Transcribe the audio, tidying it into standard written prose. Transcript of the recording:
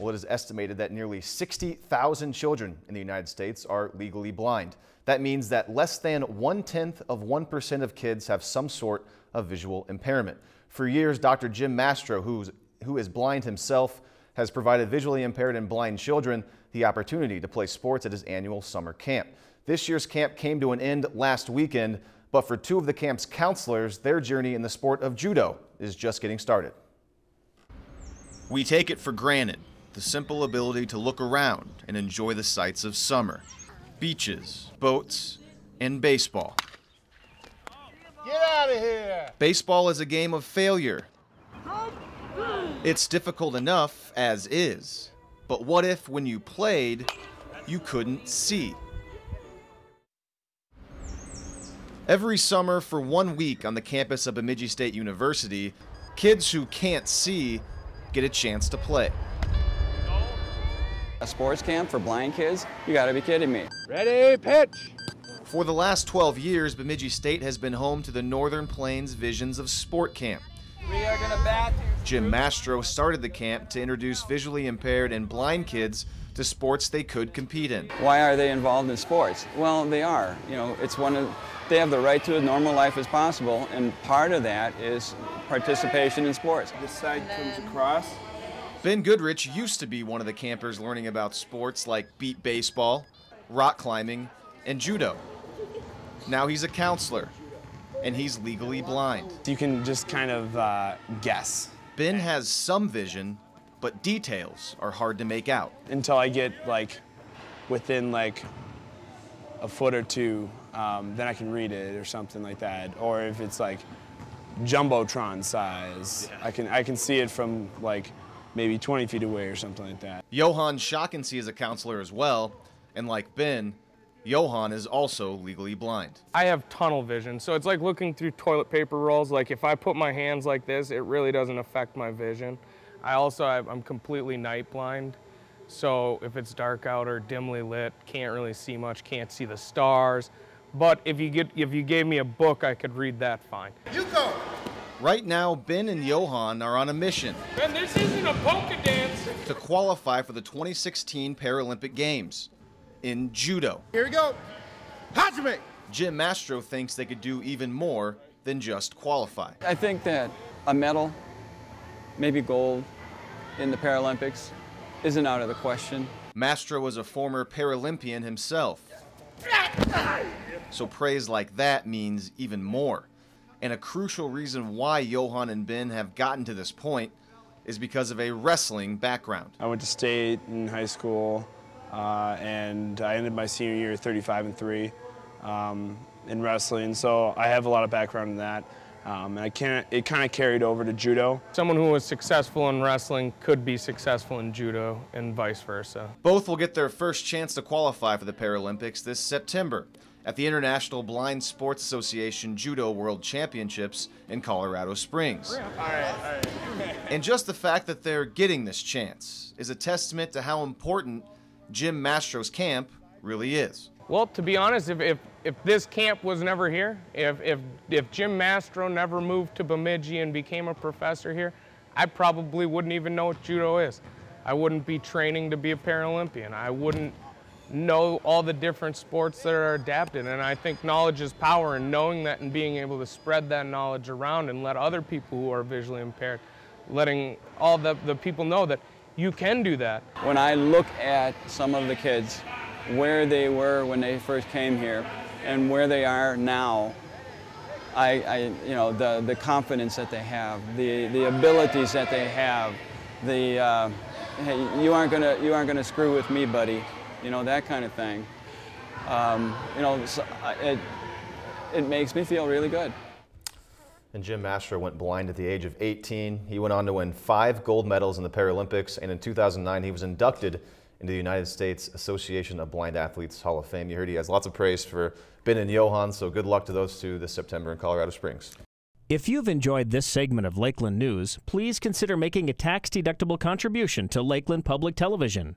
Well, it is estimated that nearly 60,000 children in the United States are legally blind. That means that less than 0.1% of kids have some sort of visual impairment. For years, Dr. Jim Mastro, who is blind himself, has provided visually impaired and blind children the opportunity to play sports at his annual summer camp. This year's camp came to an end last weekend, but for two of the camp's counselors, their journey in the sport of judo is just getting started. We take it for granted, the simple ability to look around and enjoy the sights of summer. Beaches, boats, and baseball. Get out of here! Baseball is a game of failure. It's difficult enough as is. But what if, when you played, you couldn't see? Every summer for 1 week on the campus of Bemidji State University, kids who can't see get a chance to play. A sports camp for blind kids? You gotta be kidding me. Ready, pitch! For the last 12 years, Bemidji State has been home to the Northern Plains Visions of Sport Camp. We are gonna bat. Jim Mastro started the camp to introduce visually impaired and blind kids to sports they could compete in. Why are they involved in sports? Well, they are. They have the right to a normal life as possible, and part of that is participation in sports. This side comes across. Ben Goodrich used to be one of the campers learning about sports like beat baseball, rock climbing, and judo. Now he's a counselor, and he's legally blind. You can just kind of guess. Ben has some vision, but details are hard to make out. Until I get within a foot or two, then I can read it or something like that. Or if it's Jumbotron size, yeah. I can see it from maybe 20 feet away or something like that. Johan Shaughnessy is a counselor as well, and like Ben, Johan is also legally blind. I have tunnel vision, so it's like looking through toilet paper rolls. If I put my hands like this, it really doesn't affect my vision. I'm completely night blind, so if it's dark out or dimly lit, can't really see much, can't see the stars. But if you gave me a book, I could read that fine. You go! Right now, Ben and Johan are on a mission. Ben, this isn't a polka dance. To qualify for the 2016 Paralympic Games in judo. Here we go. Hajime! Jim Mastro thinks they could do even more than just qualify. I think that a medal, maybe gold, in the Paralympics isn't out of the question. Mastro was a former Paralympian himself. So praise like that means even more. And a crucial reason why Johan and Ben have gotten to this point is because of a wrestling background. I went to state in high school, and I ended my senior year 35-3 in wrestling, so I have a lot of background in that. And it kind of carried over to judo. Someone who was successful in wrestling could be successful in judo and vice versa. Both will get their first chance to qualify for the Paralympics this September at the International Blind Sports Association Judo World Championships in Colorado Springs. All right. And just the fact that they're getting this chance is a testament to how important Jim Mastro's camp really is. Well, to be honest, if this camp was never here, if Jim Mastro never moved to Bemidji and became a professor here, I probably wouldn't even know what judo is. I wouldn't be training to be a Paralympian. I wouldn't know all the different sports that are adapted, and I think knowledge is power, and knowing that and being able to spread that knowledge around and let other people who are visually impaired, letting all the people know that you can do that. When I look at some of the kids, where they were when they first came here and where they are now, the confidence that they have, the abilities that they have, hey, you aren't gonna screw with me, buddy, that kind of thing. It makes me feel really good. And Jim Mastro went blind at the age of 18. He went on to win 5 gold medals in the Paralympics, and in 2009 he was inducted into the United States Association of Blind Athletes Hall of Fame. You heard he has lots of praise for Ben and Johan, so good luck to those two this September in Colorado Springs. If you've enjoyed this segment of Lakeland News, please consider making a tax-deductible contribution to Lakeland Public Television.